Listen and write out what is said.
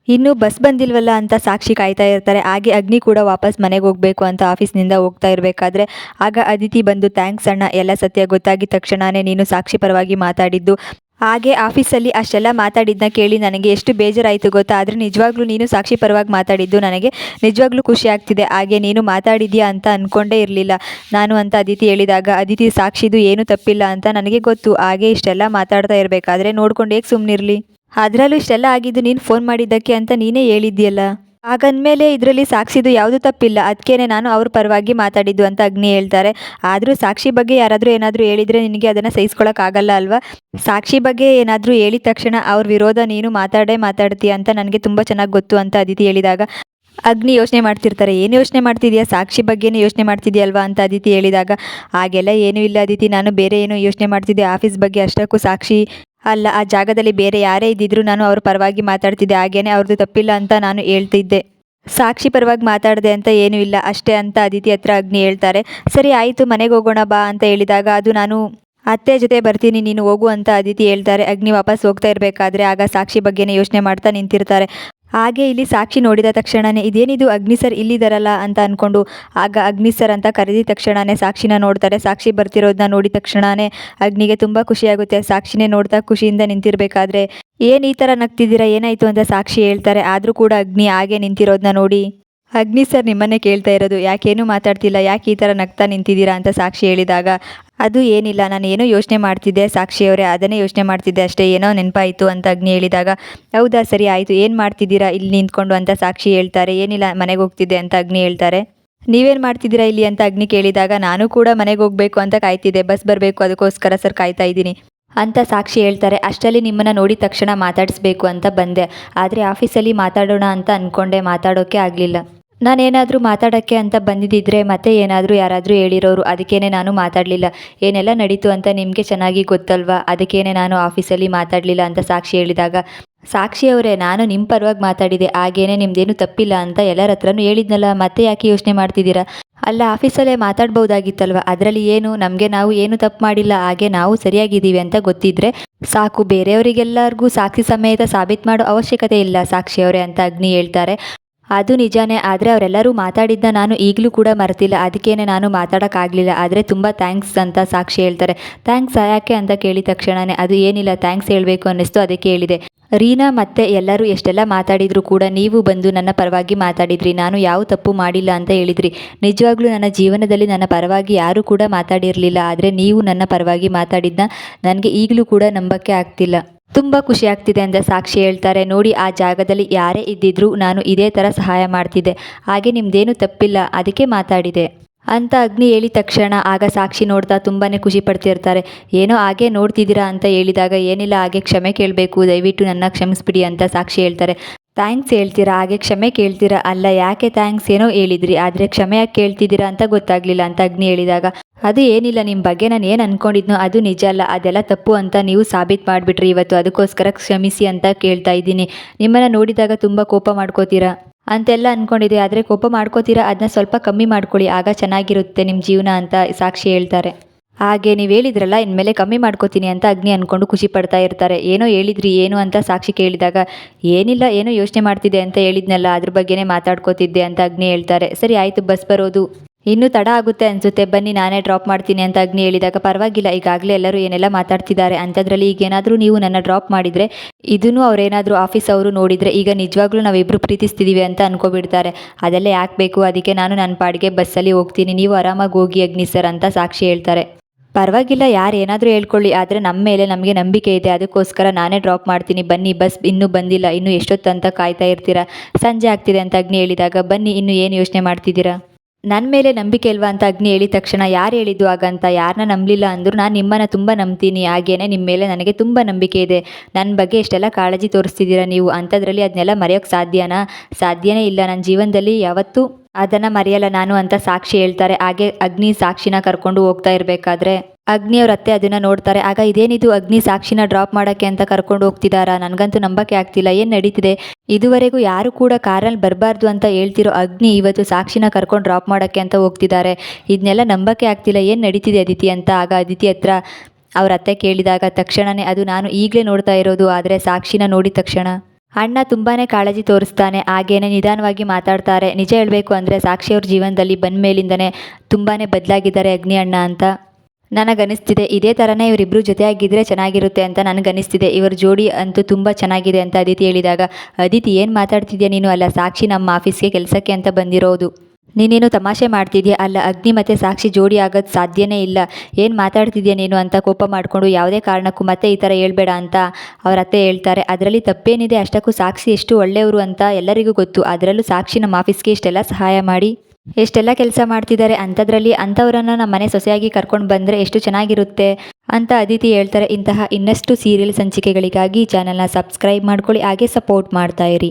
ಇನ್ನು ಬಸ್ ಬಂದಿಲ್ವಲ್ಲ ಅಂತ ಸಾಕ್ಷಿ ಕಾಯ್ತಾ ಇರ್ತಾರೆ. ಹಾಗೆ ಅಗ್ನಿ ಕೂಡ ವಾಪಸ್ ಮನೆಗೆ ಹೋಗಬೇಕು ಅಂತ ಆಫೀಸ್ನಿಂದ ಹೋಗ್ತಾ ಇರಬೇಕಾದ್ರೆ ಆಗ ಅದಿತಿ ಬಂದು ಥ್ಯಾಂಕ್ಸ್ ಅಣ್ಣ, ಎಲ್ಲ ಸತ್ಯ ಗೊತ್ತಾಗಿದ ತಕ್ಷಣನೇ ನೀನು ಸಾಕ್ಷಿ ಪರವಾಗಿ ಮಾತಾಡಿದ್ದು. ಹಾಗೆ ಆಫೀಸಲ್ಲಿ ಅಷ್ಟೆಲ್ಲ ಮಾತಾಡಿದ್ದನ್ನ ಕೇಳಿ ನನಗೆ ಎಷ್ಟು ಬೇಜಾರಾಯಿತು ಗೊತ್ತಾ. ಆದರೆ ನಿಜವಾಗ್ಲೂ ನೀನು ಸಾಕ್ಷಿ ಪರವಾಗಿ ಮಾತಾಡಿದ್ದು ನನಗೆ ನಿಜವಾಗ್ಲೂ ಖುಷಿ ಆಗ್ತಿದೆ. ಹಾಗೆ ನೀನು ಮಾತಾಡಿದ್ಯಾ ಅಂತ ಅಂದ್ಕೊಂಡೇ ಇರಲಿಲ್ಲ ನಾನು ಅಂತ ಅದಿತಿ ಹೇಳಿದಾಗ, ಅದಿತಿ ಸಾಕ್ಷಿದು ಏನೂ ತಪ್ಪಿಲ್ಲ ಅಂತ ನನಗೆ ಗೊತ್ತು. ಹಾಗೆ ಇಷ್ಟೆಲ್ಲ ಮಾತಾಡ್ತಾ ಇರಬೇಕಾದ್ರೆ ನೋಡ್ಕೊಂಡು ಹೇಗೆ ಸುಮ್ಮನಿರಲಿ. ಅದರಲ್ಲೂ ಇಷ್ಟೆಲ್ಲ ಆಗಿದ್ದು ನೀನು ಫೋನ್ ಮಾಡಿದ್ದಕ್ಕೆ ಅಂತ ನೀನೇ ಹೇಳಿದ್ಯಲ್ಲ. ಹಾಗಂದಮೇಲೆ ಇದರಲ್ಲಿ ಸಾಕ್ಷಿದು ಯಾವುದೂ ತಪ್ಪಿಲ್ಲ, ಅದಕ್ಕೇನೆ ನಾನು ಅವ್ರ ಪರವಾಗಿ ಮಾತಾಡಿದ್ದು ಅಂತ ಅಗ್ನಿ ಹೇಳ್ತಾರೆ. ಆದರೂ ಸಾಕ್ಷಿ ಬಗ್ಗೆ ಯಾರಾದರೂ ಏನಾದರೂ ಹೇಳಿದರೆ ನಿನಗೆ ಅದನ್ನು ಸಹಿಸ್ಕೊಳಕ್ಕಾಗಲ್ಲ ಅಲ್ವಾ. ಸಾಕ್ಷಿ ಬಗ್ಗೆ ಏನಾದರೂ ಹೇಳಿದ ತಕ್ಷಣ ಅವ್ರ ವಿರೋಧ ನೀನು ಮಾತಾಡ್ತೀಯ ಅಂತ ನನಗೆ ತುಂಬ ಚೆನ್ನಾಗಿ ಗೊತ್ತು ಅಂತ ಅದಿತಿ ಹೇಳಿದಾಗ ಅಗ್ನಿ ಯೋಚನೆ ಮಾಡ್ತಿರ್ತಾರೆ. ಏನು ಯೋಚನೆ ಮಾಡ್ತಿದ್ಯಾ, ಸಾಕ್ಷಿ ಬಗ್ಗೆನೇ ಯೋಚನೆ ಮಾಡ್ತಿದ್ಯಲ್ವಾ ಅಂತ ಅದಿತಿ ಹೇಳಿದಾಗ, ಹಾಗೆಲ್ಲ ಏನೂ ಇಲ್ಲ ಅದಿತಿ, ನಾನು ಬೇರೆ ಏನೋ ಯೋಚನೆ ಮಾಡ್ತಿದ್ದೆ ಆಫೀಸ್ ಬಗ್ಗೆ. ಅಷ್ಟಕ್ಕೂ ಸಾಕ್ಷಿ ಅಲ್ಲ, ಆ ಜಾಗದಲ್ಲಿ ಬೇರೆ ಯಾರೇ ಇದ್ದಿದ್ರು ನಾನು ಅವ್ರ ಪರವಾಗಿ ಮಾತಾಡ್ತಿದ್ದೆ. ಹಾಗೇನೆ ಅವ್ರದ್ದು ತಪ್ಪಿಲ್ಲ ಅಂತ ನಾನು ಹೇಳ್ತಿದ್ದೆ. ಸಾಕ್ಷಿ ಪರವಾಗಿ ಮಾತಾಡಿದೆ ಅಂತ ಏನೂ ಇಲ್ಲ ಅಷ್ಟೇ ಅಂತ ಅದಿತಿ ಹತ್ರ ಅಗ್ನಿ ಹೇಳ್ತಾರೆ. ಸರಿ ಆಯಿತು, ಮನೆಗೆ ಹೋಗೋಣ ಬಾ ಅಂತ ಹೇಳಿದಾಗ ಅದು ನಾನು ಅತ್ತೆ ಜೊತೆ ಬರ್ತೀನಿ, ನೀನು ಹೋಗು ಅಂತ ಅದಿತಿ ಹೇಳ್ತಾರೆ. ಅಗ್ನಿ ವಾಪಸ್ ಹೋಗ್ತಾ ಇರಬೇಕಾದ್ರೆ ಆಗ ಸಾಕ್ಷಿ ಬಗ್ಗೆನೇ ಯೋಚನೆ ಮಾಡ್ತಾ ನಿಂತಿರ್ತಾರೆ. ಹಾಗೆ ಇಲ್ಲಿ ಸಾಕ್ಷಿ ನೋಡಿದ ತಕ್ಷಣವೇ ಇದೇನಿದು ಅಗ್ನಿ ಸರ್ ಇಲ್ಲಿದ್ದಾರಲ್ಲ ಅಂತ ಅಂದ್ಕೊಂಡು ಆಗ ಅಗ್ನಿ ಸರ್ ಅಂತ ಕರೆದಿದ ತಕ್ಷಣವೇ ಸಾಕ್ಷಿನ ನೋಡ್ತಾರೆ. ಸಾಕ್ಷಿ ಬರ್ತಿರೋದನ್ನ ನೋಡಿದ ತಕ್ಷಣವೇ ಅಗ್ನಿಗೆ ತುಂಬ ಖುಷಿಯಾಗುತ್ತೆ. ಸಾಕ್ಷಿನೇ ನೋಡ್ತಾ ಖುಷಿಯಿಂದ ನಿಂತಿರಬೇಕಾದ್ರೆ ಏನು ಈ ಥರ ನಗ್ತಿದ್ದೀರಾ, ಏನಾಯಿತು ಅಂತ ಸಾಕ್ಷಿ ಹೇಳ್ತಾರೆ. ಆದರೂ ಕೂಡ ಅಗ್ನಿ ಹಾಗೆ ನಿಂತಿರೋದನ್ನ ನೋಡಿ, ಅಗ್ನಿ ಸರ್ ನಿಮ್ಮನ್ನೇ ಕೇಳ್ತಾ ಇರೋದು, ಯಾಕೇನು ಮಾತಾಡ್ತಿಲ್ಲ, ಯಾಕೆ ಈ ಥರ ನಗ್ತಾ ನಿಂತಿದ್ದೀರಾ ಅಂತ ಸಾಕ್ಷಿ ಹೇಳಿದಾಗ, ಅದು ಏನಿಲ್ಲ, ನಾನು ಏನೋ ಯೋಚನೆ ಮಾಡ್ತಿದ್ದೆ ಸಾಕ್ಷಿಯವರೇ, ಅದನ್ನೇ ಯೋಚನೆ ಮಾಡ್ತಿದ್ದೆ ಅಷ್ಟೇ, ಏನೋ ನೆನಪಾಯಿತು ಅಂತ ಅಗ್ನಿ ಹೇಳಿದಾಗ, ಹೌದಾ ಸರಿ ಆಯಿತು, ಏನು ಮಾಡ್ತಿದ್ದೀರಾ ಇಲ್ಲಿ ನಿಂತ್ಕೊಂಡು ಅಂತ ಸಾಕ್ಷಿ ಹೇಳ್ತಾರೆ. ಏನಿಲ್ಲ, ಮನೆಗೆ ಹೋಗ್ತಿದ್ದೆ ಅಂತ ಅಗ್ನಿ ಹೇಳ್ತಾರೆ. ನೀವೇನು ಮಾಡ್ತಿದ್ದೀರಾ ಇಲ್ಲಿ ಅಂತ ಅಗ್ನಿ ಕೇಳಿದಾಗ, ನಾನು ಕೂಡ ಮನೆಗೆ ಹೋಗಬೇಕು ಅಂತ ಕಾಯ್ತಿದ್ದೆ, ಬಸ್ ಬರಬೇಕು ಅದಕ್ಕೋಸ್ಕರ ಸರ್ ಕಾಯ್ತಾ ಇದ್ದೀನಿ ಅಂತ ಸಾಕ್ಷಿ ಹೇಳ್ತಾರೆ. ಅಷ್ಟರಲ್ಲಿ ನಿಮ್ಮನ್ನು ನೋಡಿದ ತಕ್ಷಣ ಮಾತಾಡಿಸ್ಬೇಕು ಅಂತ ಬಂದೆ, ಆದರೆ ಆಫೀಸಲ್ಲಿ ಮಾತಾಡೋಣ ಅಂತ ಅಂದ್ಕೊಂಡೆ, ಮಾತಾಡೋಕ್ಕೆ ಆಗಲಿಲ್ಲ. ನಾನೇನಾದರೂ ಮಾತಾಡೋಕ್ಕೆ ಅಂತ ಬಂದಿದ್ದಿದ್ರೆ ಮತ್ತೆ ಏನಾದರೂ ಯಾರಾದರೂ ಹೇಳಿರೋರು, ಅದಕ್ಕೇನೆ ನಾನು ಮಾತಾಡಲಿಲ್ಲ. ಏನೆಲ್ಲ ನಡೀತು ಅಂತ ನಿಮಗೆ ಚೆನ್ನಾಗಿ ಗೊತ್ತಲ್ವಾ, ಅದಕ್ಕೇನೆ ನಾನು ಆಫೀಸಲ್ಲಿ ಮಾತಾಡಲಿಲ್ಲ ಅಂತ ಸಾಕ್ಷಿ ಹೇಳಿದಾಗ, ಸಾಕ್ಷಿಯವರೇ ನಾನು ನಿಮ್ಮ ಪರವಾಗಿ ಮಾತಾಡಿದೆ, ಹಾಗೇನೆ ನಿಮ್ಮದೇನು ತಪ್ಪಿಲ್ಲ ಅಂತ ಎಲ್ಲರ ಹತ್ರನೂ ಹೇಳಿದ್ನಲ್ಲ, ಮತ್ತೆ ಯಾಕೆ ಯೋಚನೆ ಮಾಡ್ತಿದ್ದೀರಾ. ಅಲ್ಲ ಆಫೀಸಲ್ಲೇ ಮಾತಾಡ್ಬೋದಾಗಿತ್ತಲ್ವ, ಅದರಲ್ಲಿ ಏನು, ನಮಗೆ ನಾವು ಏನು ತಪ್ಪು ಮಾಡಿಲ್ಲ, ಹಾಗೆ ನಾವು ಸರಿಯಾಗಿದ್ದೀವಿ ಅಂತ ಗೊತ್ತಿದ್ರೆ ಸಾಕು, ಬೇರೆಯವರಿಗೆಲ್ಲರಿಗೂ ಸಾಕ್ಷಿ ಸಮೇತ ಸಾಬೀತು ಮಾಡೋ ಅವಶ್ಯಕತೆ ಇಲ್ಲ ಸಾಕ್ಷಿಯವರೇ ಅಂತ ಅಗ್ನಿ ಹೇಳ್ತಾರೆ. ಅದು ನಿಜಾನೇ, ಆದರೆ ಅವರೆಲ್ಲರೂ ಮಾತಾಡಿದ್ದ ನಾನು ಈಗಲೂ ಕೂಡ ಮರೆತಿಲ್ಲ, ಅದಕ್ಕೇನೆ ನಾನು ಮಾತಾಡೋಕ್ಕಾಗಲಿಲ್ಲ, ಆದರೆ ತುಂಬ ಥ್ಯಾಂಕ್ಸ್ ಅಂತ ಸಾಕ್ಷಿ ಹೇಳ್ತಾರೆ. ಥ್ಯಾಂಕ್ಸ್ ಯಾಕೆ ಅಂತ ಕೇಳಿದ ತಕ್ಷಣವೇ, ಅದು ಏನಿಲ್ಲ ಥ್ಯಾಂಕ್ಸ್ ಹೇಳಬೇಕು ಅನ್ನಿಸ್ತು ಅದಕ್ಕೆ ಹೇಳಿದೆ. ರೀನಾ ಮತ್ತೆ ಎಲ್ಲರೂ ಎಷ್ಟೆಲ್ಲ ಮಾತಾಡಿದ್ರು ಕೂಡ ನೀವು ಬಂದು ನನ್ನ ಪರವಾಗಿ ಮಾತಾಡಿದ್ರಿ, ನಾನು ಯಾವ ತಪ್ಪು ಮಾಡಿಲ್ಲ ಅಂತ ಹೇಳಿದ್ರಿ. ನಿಜವಾಗ್ಲೂ ನನ್ನ ಜೀವನದಲ್ಲಿ ನನ್ನ ಪರವಾಗಿ ಯಾರೂ ಕೂಡ ಮಾತಾಡಿರಲಿಲ್ಲ, ಆದರೆ ನೀವು ನನ್ನ ಪರವಾಗಿ ಮಾತಾಡಿದ್ದನ್ನ ನನಗೆ ಈಗಲೂ ಕೂಡ ನಂಬಕ್ಕೆ ಆಗ್ತಿಲ್ಲ. ತುಂಬ ಖುಷಿ ಆಗ್ತಿದೆ ಅಂತ ಸಾಕ್ಷಿ ಹೇಳ್ತಾರೆ. ನೋಡಿ, ಆ ಜಾಗದಲ್ಲಿ ಯಾರೇ ಇದ್ದಿದ್ರೂ ನಾನು ಇದೇ ಥರ ಸಹಾಯ ಮಾಡ್ತಿದ್ದೆ, ಹಾಗೆ ನಿಮ್ಮದೇನು ತಪ್ಪಿಲ್ಲ, ಅದಕ್ಕೆ ಮಾತಾಡಿದೆ ಅಂತ ಅಗ್ನಿ ಹೇಳಿದ ತಕ್ಷಣ ಆಗ ಸಾಕ್ಷಿ ನೋಡ್ತಾ ತುಂಬಾ ಖುಷಿ ಪಡ್ತಿರ್ತಾರೆ. ಏನೋ ಹಾಗೆ ನೋಡ್ತಿದ್ದೀರಾ ಅಂತ ಹೇಳಿದಾಗ, ಏನಿಲ್ಲ ಹಾಗೆ ಕ್ಷಮೆ ಕೇಳಬೇಕು, ದಯವಿಟ್ಟು ನನ್ನ ಕ್ಷಮಿಸ್ಬಿಡಿ ಅಂತ ಸಾಕ್ಷಿ ಹೇಳ್ತಾರೆ. ಥ್ಯಾಂಕ್ಸ್ ಹೇಳ್ತೀರಾ, ಹಾಗೆ ಕ್ಷಮೆ ಕೇಳ್ತೀರಾ, ಅಲ್ಲ ಯಾಕೆ ಥ್ಯಾಂಕ್ಸ್ ಏನೋ ಹೇಳಿದ್ರಿ, ಆದರೆ ಕ್ಷಮೆ ಯಾಕೆ ಕೇಳ್ತಿದ್ದೀರಾ ಅಂತ ಗೊತ್ತಾಗಲಿಲ್ಲ ಅಂತ ಅಗ್ನಿ ಹೇಳಿದಾಗ, ಅದು ಏನಿಲ್ಲ, ನಿಮ್ಮ ಬಗ್ಗೆ ನಾನು ಏನು ಅಂದ್ಕೊಂಡಿದ್ನೋ ಅದು ನಿಜ ಅಲ್ಲ, ಅದೆಲ್ಲ ತಪ್ಪು ಅಂತ ನೀವು ಸಾಬೀತು ಮಾಡಿಬಿಟ್ರಿ ಇವತ್ತು, ಅದಕ್ಕೋಸ್ಕರ ಕ್ಷಮಿಸಿ ಅಂತ ಕೇಳ್ತಾ ಇದ್ದೀನಿ. ನಿಮ್ಮನ್ನು ನೋಡಿದಾಗ ತುಂಬ ಕೋಪ ಮಾಡ್ಕೋತೀರಾ ಅಂತೆಲ್ಲ ಅಂದ್ಕೊಂಡಿದ್ದೆ, ಆದರೆ ಕೋಪ ಮಾಡ್ಕೋತೀರಾ ಅದನ್ನ ಸ್ವಲ್ಪ ಕಮ್ಮಿ ಮಾಡ್ಕೊಳ್ಳಿ, ಆಗ ಚೆನ್ನಾಗಿರುತ್ತೆ ನಿಮ್ಮ ಜೀವನ ಅಂತ ಸಾಕ್ಷಿ ಹೇಳ್ತಾರೆ. ಹಾಗೆ ನೀವು ಹೇಳಿದ್ರಲ್ಲ ಇನ್ಮೇಲೆ ಕಮ್ಮಿ ಮಾಡ್ಕೋತೀನಿ ಅಂತ ಅಗ್ನಿ ಅಂದ್ಕೊಂಡು ಖುಷಿ ಪಡ್ತಾ ಇರ್ತಾರೆ. ಏನೋ ಹೇಳಿದ್ರಿ, ಏನು ಅಂತ ಸಾಕ್ಷಿ ಕೇಳಿದಾಗ, ಏನಿಲ್ಲ ಏನೋ ಯೋಚನೆ ಮಾಡ್ತಿದ್ದೆ ಅಂತ ಹೇಳಿದ್ನಲ್ಲ, ಅದ್ರ ಬಗ್ಗೆನೇ ಮಾತಾಡ್ಕೋತಿದ್ದೆ ಅಂತ ಅಗ್ನಿ ಹೇಳ್ತಾರೆ. ಸರಿ ಆಯಿತು, ಬಸ್ ಬರೋದು ಇನ್ನೂ ತಡ ಆಗುತ್ತೆ ಅನಿಸುತ್ತೆ, ಬನ್ನಿ ನಾನೇ ಡ್ರಾಪ್ ಮಾಡ್ತೀನಿ ಅಂತ ಅಗ್ನಿ ಹೇಳಿದಾಗ, ಪರವಾಗಿಲ್ಲ ಈಗಾಗಲೇ ಎಲ್ಲರೂ ಏನೆಲ್ಲ ಮಾತಾಡ್ತಿದ್ದಾರೆ ಅಂಥದ್ರಲ್ಲಿ ಈಗೇನಾದರೂ ನೀವು ನನ್ನ ಡ್ರಾಪ್ ಮಾಡಿದರೆ, ಇದನ್ನು ಅವರೇನಾದರೂ ಆಫೀಸ್ ಅವರು ನೋಡಿದರೆ ಈಗ ನಿಜವಾಗ್ಲೂ ನಾವಿಬ್ಬರು ಪ್ರೀತಿಸ್ತಿದ್ದೀವಿ ಅಂತ ಅನ್ಕೋಬಿಡ್ತಾರೆ, ಅದೆಲ್ಲ ಯಾಕೆ ಬೇಕು, ಅದಕ್ಕೆ ನಾನು ನನ್ನ ಪಾಡಿಗೆ ಬಸ್ಸಲ್ಲಿ ಹೋಗ್ತೀನಿ, ನೀವು ಆರಾಮಾಗಿ ಹೋಗಿ ಅಗ್ನಿ ಸರ್ ಅಂತ ಸಾಕ್ಷಿ ಹೇಳ್ತಾರೆ. ಪರವಾಗಿಲ್ಲ, ಯಾರು ಏನಾದರೂ ಹೇಳ್ಕೊಳ್ಳಿ, ಆದರೆ ನಮ್ಮ ಮೇಲೆ ನಮಗೆ ನಂಬಿಕೆ ಇದೆ, ಅದಕ್ಕೋಸ್ಕರ ನಾನೇ ಡ್ರಾಪ್ ಮಾಡ್ತೀನಿ, ಬನ್ನಿ ಬಸ್ ಇನ್ನೂ ಬಂದಿಲ್ಲ, ಇನ್ನೂ ಎಷ್ಟೊತ್ತು ಅಂತ ಕಾಯ್ತಾ ಇರ್ತೀರಾ, ಸಂಜೆ ಆಗ್ತಿದೆ ಅಂತ ಅಗ್ನಿ ಹೇಳಿದಾಗ, ಬನ್ನಿ ಇನ್ನೂ ಏನು ಯೋಚನೆ ಮಾಡ್ತಿದ್ದೀರಾ, ನನ್ನ ಮೇಲೆ ನಂಬಿಕೆ ಇಲ್ವಾ ಅಂತ ಅಗ್ನಿ ಹೇಳಿದ ತಕ್ಷಣ, ಯಾರು ಹೇಳಿದ್ದು ಹಾಗಂತ, ಯಾರನ್ನ ನಂಬಲಿಲ್ಲ ಅಂದರೂ ನಾನು ನಿಮ್ಮನ್ನು ತುಂಬ ನಂಬ್ತೀನಿ, ಹಾಗೇನೆ ನಿಮ್ಮ ಮೇಲೆ ನನಗೆ ತುಂಬ ನಂಬಿಕೆ ಇದೆ, ನನ್ನ ಬಗ್ಗೆ ಎಷ್ಟೆಲ್ಲ ಕಾಳಜಿ ತೋರಿಸ್ತಿದ್ದೀರಾ ನೀವು, ಅಂಥದ್ರಲ್ಲಿ ಅದನ್ನೆಲ್ಲ ಮರೆಯೋಕ್ಕೆ ಸಾಧ್ಯನೇ ಇಲ್ಲ, ನನ್ನ ಜೀವನದಲ್ಲಿ ಯಾವತ್ತೂ ಅದನ್ನು ಮರೆಯಲ್ಲ ನಾನು ಅಂತ ಸಾಕ್ಷಿ ಹೇಳ್ತಾರೆ. ಹಾಗೆ ಅಗ್ನಿ ಸಾಕ್ಷಿನ ಕರ್ಕೊಂಡು ಹೋಗ್ತಾ ಇರಬೇಕಾದ್ರೆ ಅಗ್ನಿಯವ್ರ ಅತ್ತೆ ಅದನ್ನು ನೋಡ್ತಾರೆ. ಆಗ ಇದೇನಿದು, ಅಗ್ನಿ ಸಾಕ್ಷಿನ ಡ್ರಾಪ್ ಮಾಡೋಕ್ಕೆ ಅಂತ ಕರ್ಕೊಂಡು ಹೋಗ್ತಿದ್ದಾರಾ, ನನಗಂತೂ ನಂಬಕ್ಕೆ ಆಗ್ತಿಲ್ಲ, ಏನು ನಡೀತಿದೆ, ಇದುವರೆಗೂ ಯಾರು ಕೂಡ ಕಾರಲ್ಲಿ ಬರಬಾರ್ದು ಅಂತ ಹೇಳ್ತಿರೋ ಅಗ್ನಿ ಇವತ್ತು ಸಾಕ್ಷಿನ ಕರ್ಕೊಂಡು ಡ್ರಾಪ್ ಮಾಡೋಕ್ಕೆ ಅಂತ ಹೋಗ್ತಿದ್ದಾರೆ, ಇದನ್ನೆಲ್ಲ ನಂಬಕ್ಕೆ ಆಗ್ತಿಲ್ಲ, ಏನು ನಡೀತಿದೆ ಅದಿತಿ ಅಂತ ಆಗ ಅದಿತಿ ಹತ್ರ ಅವ್ರ ಅತ್ತೆ ಕೇಳಿದಾಗ ತಕ್ಷಣವೇ, ಅದು ನಾನು ಈಗಲೇ ನೋಡ್ತಾ ಇರೋದು, ಆದರೆ ಸಾಕ್ಷಿನ ನೋಡಿದ ತಕ್ಷಣ ಅಣ್ಣ ತುಂಬಾ ಕಾಳಜಿ ತೋರಿಸ್ತಾನೆ, ಹಾಗೇನೆ ನಿಧಾನವಾಗಿ ಮಾತಾಡ್ತಾರೆ. ನಿಜ ಹೇಳಬೇಕು ಅಂದರೆ ಸಾಕ್ಷಿ ಅವ್ರ ಜೀವನದಲ್ಲಿ ಬಂದ ಮೇಲಿಂದನೇ ತುಂಬಾ ಬದಲಾಗಿದ್ದಾರೆ ಅಗ್ನಿ ಅಣ್ಣ ಅಂತ ನನಗನ್ನಿಸ್ತಿದೆ. ಇದೇ ಥರನೇ ಇವರಿಬ್ಬರು ಜೊತೆಯಾಗಿದ್ದರೆ ಚೆನ್ನಾಗಿರುತ್ತೆ ಅಂತ ನನಗನ್ನಿಸ್ತಿದೆ. ಇವರ ಜೋಡಿ ಅಂತೂ ತುಂಬ ಚೆನ್ನಾಗಿದೆ ಅಂತ ಅದಿತಿ ಹೇಳಿದಾಗ, ಅದಿತಿ ಏನು ಮಾತಾಡ್ತಿದ್ಯಾ ನೀನು? ಅಲ್ಲ, ಸಾಕ್ಷಿ ನಮ್ಮ ಆಫೀಸ್ಗೆ ಕೆಲಸಕ್ಕೆ ಅಂತ ಬಂದಿರೋದು. ನೀನೇನು ತಮಾಷೆ ಮಾಡ್ತಿದ್ಯಾ? ಅಲ್ಲ, ಅಗ್ನಿ ಮತ್ತು ಸಾಕ್ಷಿ ಜೋಡಿ ಆಗೋದು ಸಾಧ್ಯನೇ ಇಲ್ಲ. ಏನು ಮಾತಾಡ್ತಿದ್ಯಾ ನೀನು ಅಂತ ಕೋಪ ಮಾಡಿಕೊಂಡು ಯಾವುದೇ ಕಾರಣಕ್ಕೂ ಮತ್ತೆ ಈ ಥರ ಹೇಳ್ಬೇಡ ಅಂತ ಅವ್ರ ಅತ್ತೆ ಹೇಳ್ತಾರೆ. ಅದರಲ್ಲಿ ತಪ್ಪೇನಿದೆ? ಅಷ್ಟಕ್ಕೂ ಸಾಕ್ಷಿ ಎಷ್ಟು ಒಳ್ಳೆಯವರು ಅಂತ ಎಲ್ಲರಿಗೂ ಗೊತ್ತು. ಅದರಲ್ಲೂ ಸಾಕ್ಷಿ ನಮ್ಮ ಆಫೀಸ್ಗೆ ಇಷ್ಟೆಲ್ಲ ಸಹಾಯ ಮಾಡಿ ಎಷ್ಟೆಲ್ಲ ಕೆಲಸ ಮಾಡ್ತಿದ್ದಾರೆ. ಅಂಥದ್ರಲ್ಲಿ ಅಂಥವ್ರನ್ನ ನಮ್ಮ ಮನೆ ಸೊಸೆಯಾಗಿ ಕರ್ಕೊಂಡು ಬಂದರೆ ಎಷ್ಟು ಚೆನ್ನಾಗಿರುತ್ತೆ ಅಂತ ಅದಿತಿ ಹೇಳ್ತಾರೆ. ಇಂತಹ ಇನ್ನಷ್ಟು ಸೀರಿಯಲ್ ಸಂಚಿಕೆಗಳಿಗಾಗಿ ಚಾನಲ್ನ ಸಬ್ಸ್ಕ್ರೈಬ್ ಮಾಡ್ಕೊಳ್ಳಿ, ಹಾಗೆ ಸಪೋರ್ಟ್ ಮಾಡ್ತಾಯಿರಿ.